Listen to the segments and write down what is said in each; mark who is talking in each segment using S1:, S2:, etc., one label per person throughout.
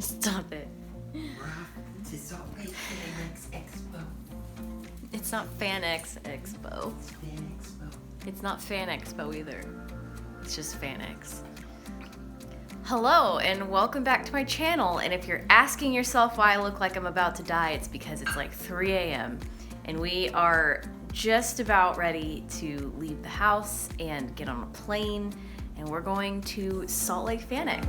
S1: Stop it.
S2: We're off to Salt Lake FanX Expo.
S1: It's not FanX Expo.
S2: It's Fan Expo.
S1: It's not Fan Expo either. It's just FanX. Hello and welcome back to my channel. And if you're asking yourself why I look like I'm about to die, it's because it's like 3 a.m. and we are just about ready to leave the house and get on a plane, and we're going to Salt Lake FanX.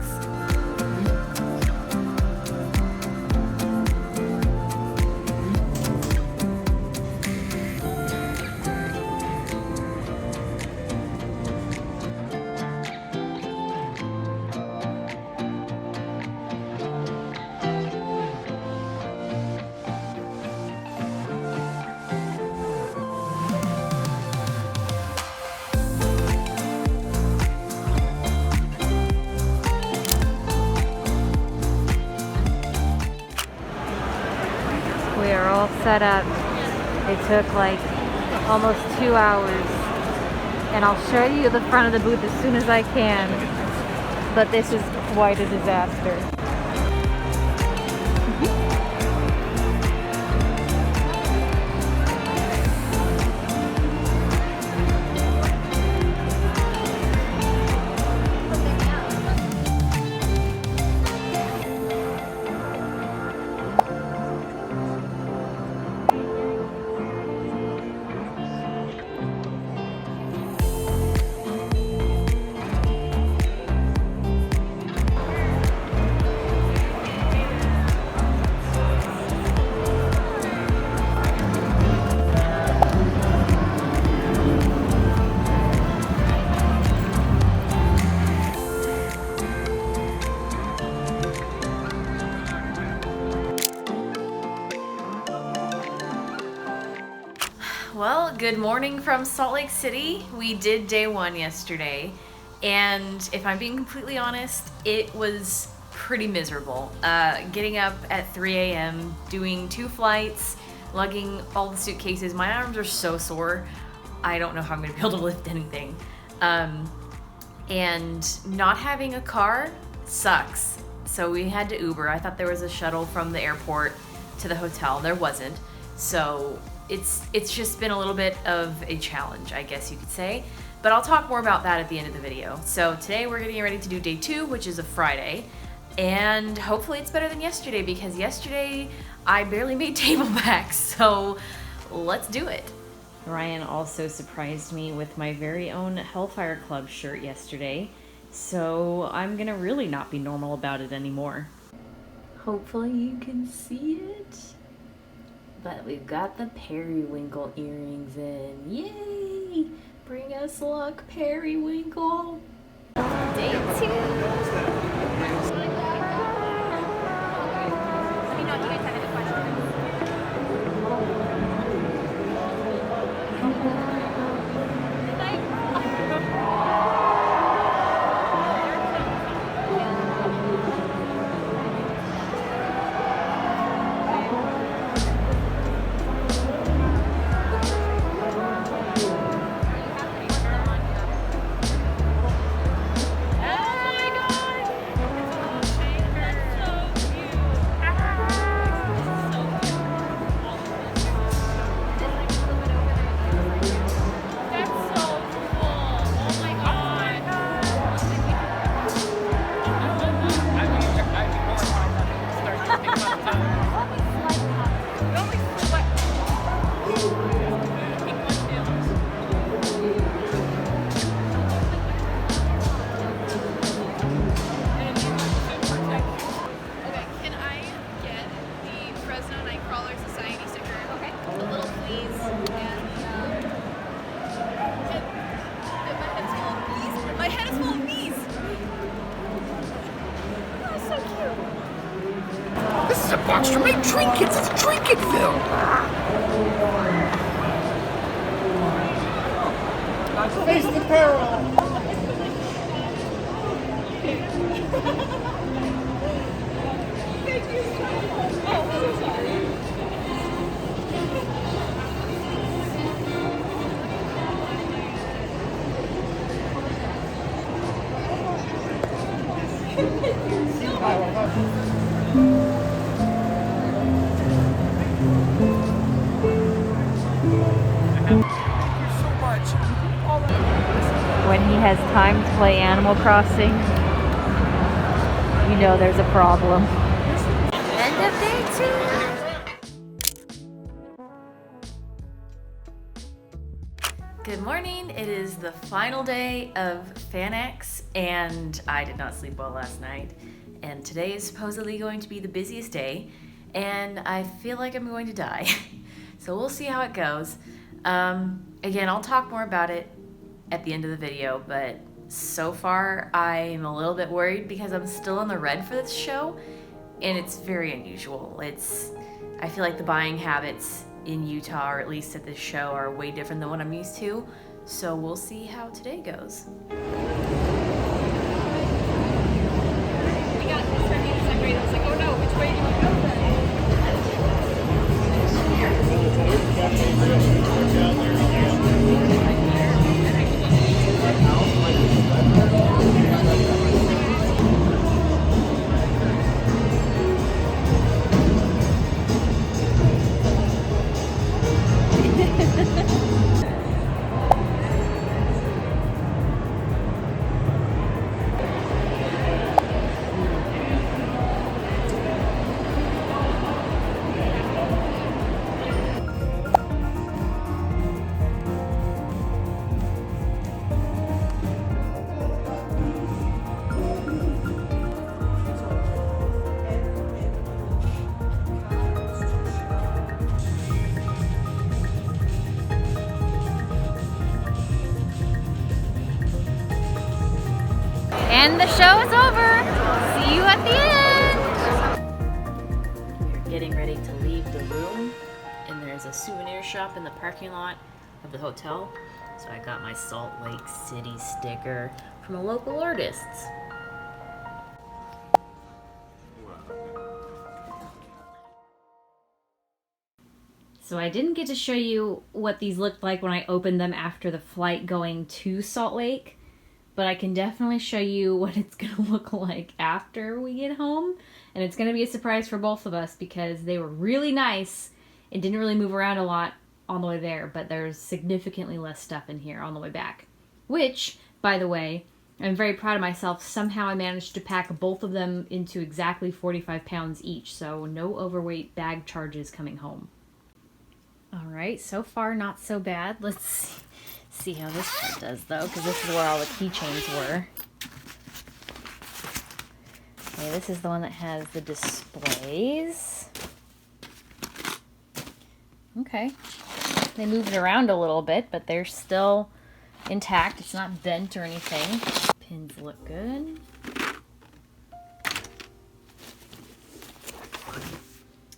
S3: We are all set up. It took like almost 2 hours, and I'll show you the front of the booth as soon as I can, but this is quite a disaster.
S1: Well, good morning from Salt Lake City. We did day one yesterday, and if I'm being completely honest, it was pretty miserable. Getting up at 3 a.m., doing 2 flights, lugging all the suitcases. My arms are so sore. I don't know how I'm gonna be able to lift anything. And not having a car sucks. So we had to Uber. I thought there was a shuttle from the airport to the hotel. There wasn't. So it's just been a little bit of a challenge, I guess you could say. But I'll talk more about that at the end of the video. So today we're getting ready to do day 2, which is a Friday. And hopefully it's better than yesterday, because yesterday I barely made table backs. So let's do it. Ryan also surprised me with my very own Hellfire Club shirt yesterday. So I'm gonna really not be normal about it anymore. Hopefully you can see it. But we've got the periwinkle earrings in. Yay! Bring us luck, periwinkle. Day 2.
S2: This is a box to make trinkets. It's Trinketville. Face the peril. Thank you so much. Oh, so sorry.
S3: has time to play Animal Crossing, you know there's a problem. End of day 2.
S1: Good morning. It is the final day of FanX, and I did not sleep well last night. And today is supposedly going to be the busiest day, and I feel like I'm going to die. So we'll see how it goes. Again, I'll talk more about it at the end of the video, but so far I'm a little bit worried because I'm still in the red for this show, and it's very unusual. I feel like the buying habits in Utah, or at least at this show, are way different than what I'm used to. So we'll see how today goes.
S2: We got this ready to separate. I was like, oh no, which way do you want to go then?
S3: And the show is over. See you at the end.
S1: We're getting ready to leave the room, and there's a souvenir shop in the parking lot of the hotel. So I got my Salt Lake City sticker from a local artist. So I didn't get to show you what these looked like when I opened them after the flight going to Salt Lake, but I can definitely show you what it's gonna look like after we get home. And it's gonna be a surprise for both of us because they were really nice and didn't really move around a lot on the way there, but there's significantly less stuff in here on the way back. Which, by the way, I'm very proud of myself. Somehow I managed to pack both of them into exactly 45 pounds each, so no overweight bag charges coming home. All right, so far not so bad. Let's see how this one does though, because this is where all the keychains were. Okay, this is the one that has the displays. Okay, they moved it around a little bit, but they're still intact. It's not bent or anything. Pins look good.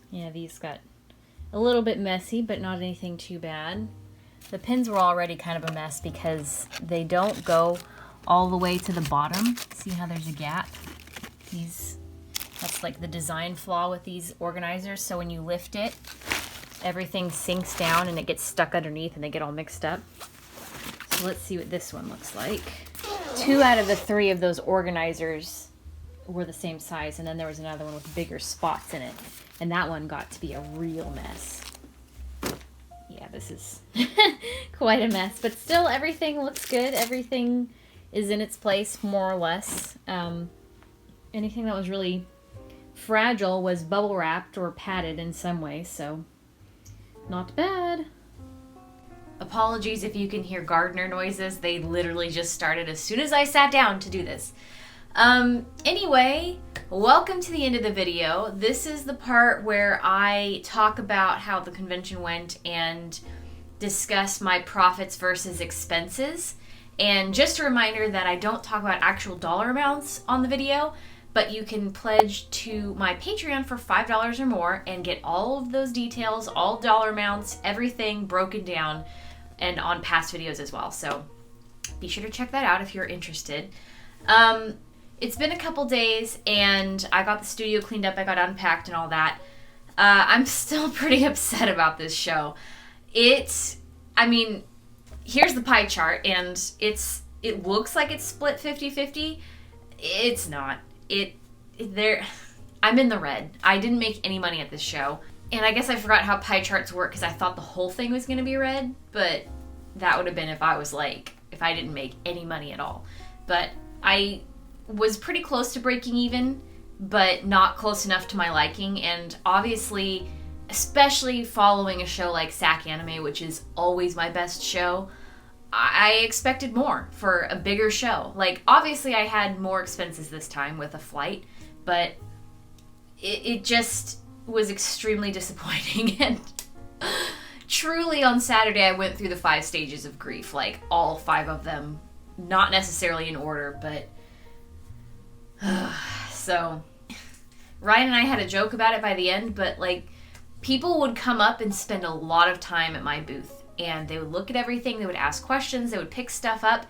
S1: Yeah, these got a little bit messy, but not anything too bad. The pins were already kind of a mess because they don't go all the way to the bottom. See how there's a gap? That's like the design flaw with these organizers. So when you lift it, everything sinks down and it gets stuck underneath and they get all mixed up. So let's see what this one looks like. 2 out of the 3 of those organizers were the same size, and then there was another one with bigger spots in it. And that one got to be a real mess. Yeah, this is quite a mess, but still everything looks good. Everything is in its place, more or less. Anything that was really fragile was bubble wrapped or padded in some way, so not bad. Apologies if you can hear gardener noises. They literally just started as soon as I sat down to do this. Anyway, welcome to the end of the video. This is the part where I talk about how the convention went and discuss my profits versus expenses. And just a reminder that I don't talk about actual dollar amounts on the video, but you can pledge to my Patreon for $5 or more and get all of those details, all dollar amounts, everything broken down, and on past videos as well. So be sure to check that out if you're interested. It's been a couple days and I got the studio cleaned up, I got unpacked and all that. I'm still pretty upset about this show. I mean, here's the pie chart and it looks like it's split 50-50. It's not. I'm in the red. I didn't make any money at this show. And I guess I forgot how pie charts work because I thought the whole thing was going to be red, but that would have been if I was like if I didn't make any money at all. But I was pretty close to breaking even, but not close enough to my liking. And obviously, especially following a show like SAC Anime, which is always my best show, I expected more for a bigger show. Like, obviously I had more expenses this time with a flight, but it just was extremely disappointing. And truly on Saturday I went through the 5 stages of grief, like all 5 of them, not necessarily in order, but so Ryan and I had a joke about it by the end, but like, people would come up and spend a lot of time at my booth, and they would look at everything, they would ask questions, they would pick stuff up,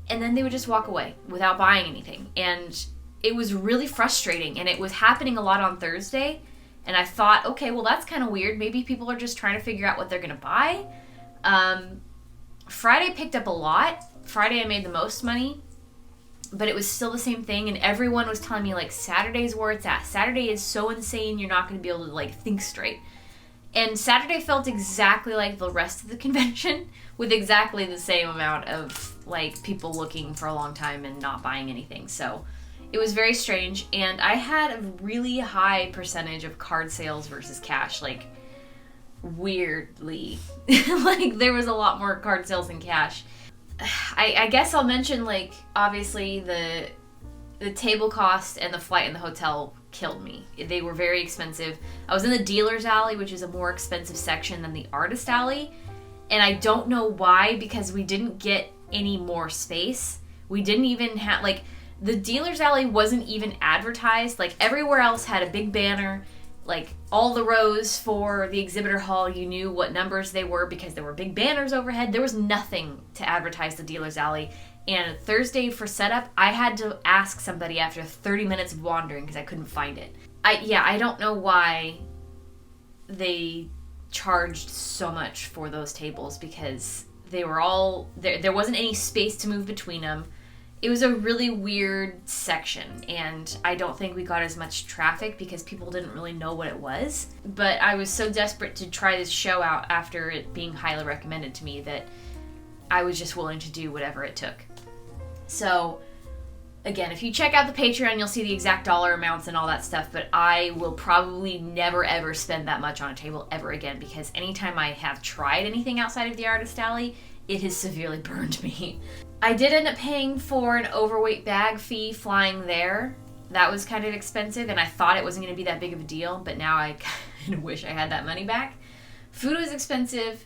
S1: and then they would just walk away without buying anything. And it was really frustrating, and it was happening a lot on Thursday, and I thought, okay, well, that's kind of weird. Maybe people are just trying to figure out what they're going to buy. Friday picked up a lot. Friday I made the most money, but it was still the same thing, and everyone was telling me, like, Saturday's where it's at. Saturday is so insane, you're not going to be able to, like, think straight. And Saturday felt exactly like the rest of the convention, with exactly the same amount of, like, people looking for a long time and not buying anything. So it was very strange, and I had a really high percentage of card sales versus cash, like, weirdly. Like, there was a lot more card sales than cash. I guess I'll mention, like, obviously the table cost and the flight and the hotel killed me. They were very expensive. I was in the dealer's alley, which is a more expensive section than the artist alley, and I don't know why, because we didn't get any more space. We didn't even have, like, the dealer's alley wasn't even advertised. Like, everywhere else had a big banner, like, all the rows for the exhibitor hall, you knew what numbers they were because there were big banners overhead. There was nothing to advertise the dealer's alley. And Thursday for setup, I had to ask somebody after 30 minutes of wandering because I couldn't find it. I don't know why they charged so much for those tables, because they were all, there wasn't any space to move between them. It was a really weird section, and I don't think we got as much traffic because people didn't really know what it was. But I was so desperate to try this show out after it being highly recommended to me that I was just willing to do whatever it took. So, again, if you check out the Patreon, you'll see the exact dollar amounts and all that stuff, but I will probably never ever spend that much on a table ever again, because anytime I have tried anything outside of the artist alley, it has severely burned me. I did end up paying for an overweight bag fee flying there. That was kind of expensive, and I thought it wasn't going to be that big of a deal, but now I kind of wish I had that money back. Food was expensive,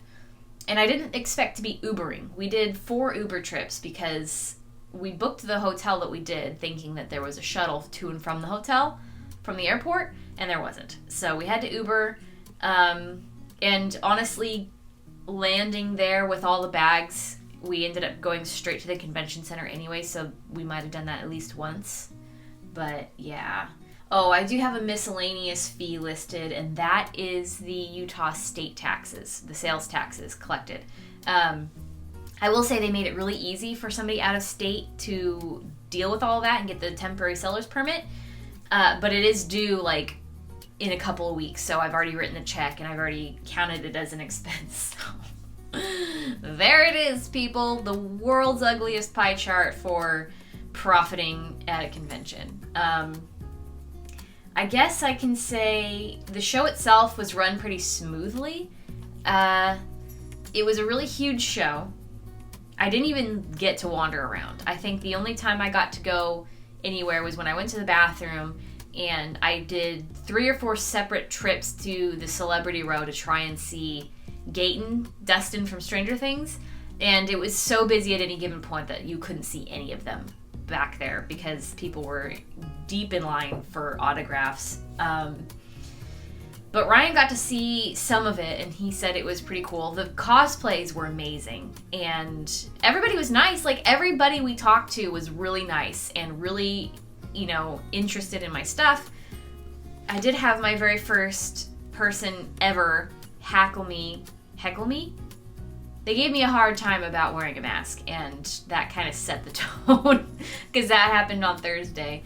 S1: and I didn't expect to be Ubering. We did 4 Uber trips because we booked the hotel that we did thinking that there was a shuttle to and from the hotel, from the airport, and there wasn't. So we had to Uber, and honestly, landing there with all the bags, we ended up going straight to the convention center anyway, so we might have done that at least once. But yeah. Oh, I do have a miscellaneous fee listed, and that is the Utah state taxes, the sales taxes collected. I will say they made it really easy for somebody out of state to deal with all that and get the temporary seller's permit, but it is due, like, in a couple of weeks, so I've already written a check and I've already counted it as an expense. There it is, people. The world's ugliest pie chart for profiting at a convention. I guess I can say the show itself was run pretty smoothly. It was a really huge show. I didn't even get to wander around. I think the only time I got to go anywhere was when I went to the bathroom, and I did 3 or 4 separate trips to the celebrity row to try and see Gaten, Dustin from Stranger Things, and it was so busy at any given point that you couldn't see any of them back there because people were deep in line for autographs. But Ryan got to see some of it, and he said it was pretty cool. The cosplays were amazing, and everybody was nice. Like, everybody we talked to was really nice and really, interested in my stuff. I did have my very first person ever heckle me. They gave me a hard time about wearing a mask, and that kind of set the tone because that happened on Thursday.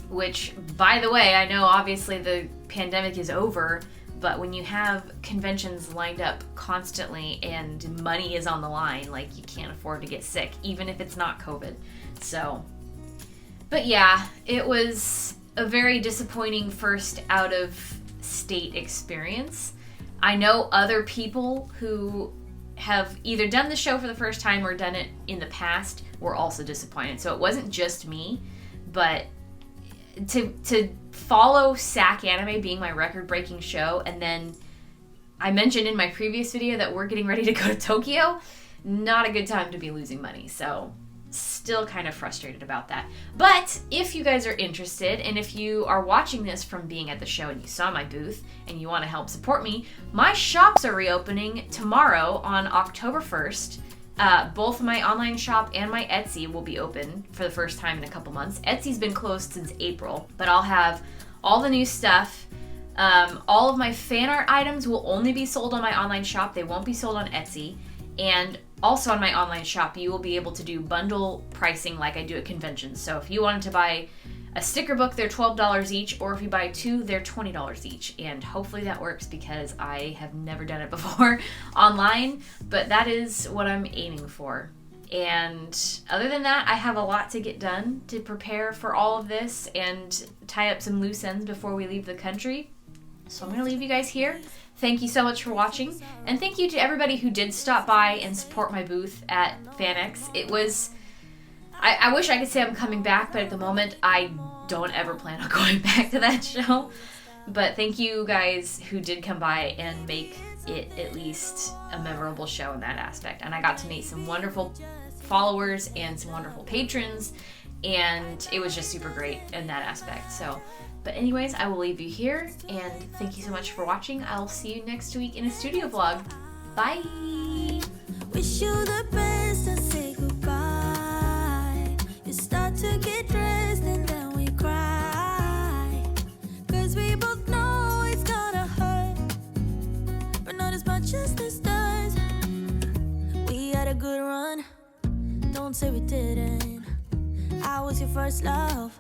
S1: Which, by the way, I know obviously the pandemic is over, But when you have conventions lined up constantly and money is on the line, like, you can't afford to get sick, even if it's not COVID. So, but yeah, it was a very disappointing first out of state experience. I know other people who have either done the show for the first time or done it in the past were also disappointed. So it wasn't just me, but to follow SAC Anime being my record-breaking show, and then I mentioned in my previous video that we're getting ready to go to Tokyo, not a good time to be losing money. So still kind of frustrated about that. But if you guys are interested, and if you are watching this from being at the show and you saw my booth and you want to help support me, my shops are reopening tomorrow on October 1st. Both my online shop and my Etsy will be open for the first time in a couple months. Etsy's been closed since April, but I'll have all the new stuff. All of my fan art items will only be sold on my online shop. They won't be sold on Etsy. And also on my online shop, you will be able to do bundle pricing like I do at conventions. So if you wanted to buy a sticker book, they're $12 each, or if you buy two, they're $20 each. And hopefully that works because I have never done it before online, but that is what I'm aiming for. And other than that, I have a lot to get done to prepare for all of this and tie up some loose ends before we leave the country. So I'm going to leave you guys here. Thank you so much for watching, and thank you to everybody who did stop by and support my booth at FanX. It was... I wish I could say I'm coming back, but at the moment I don't ever plan on going back to that show. But thank you guys who did come by and make it at least a memorable show in that aspect. And I got to meet some wonderful followers and some wonderful patrons, and it was just super great in that aspect. So, but anyways, I will leave you here, and thank you so much for watching. I'll see you next week in a studio vlog. Bye!
S4: Wish you the best and say goodbye. You start to get dressed and then we cry, 'cause we both know it's gonna hurt, but not as much as this does. We had a good run, don't say we didn't. I was your first love.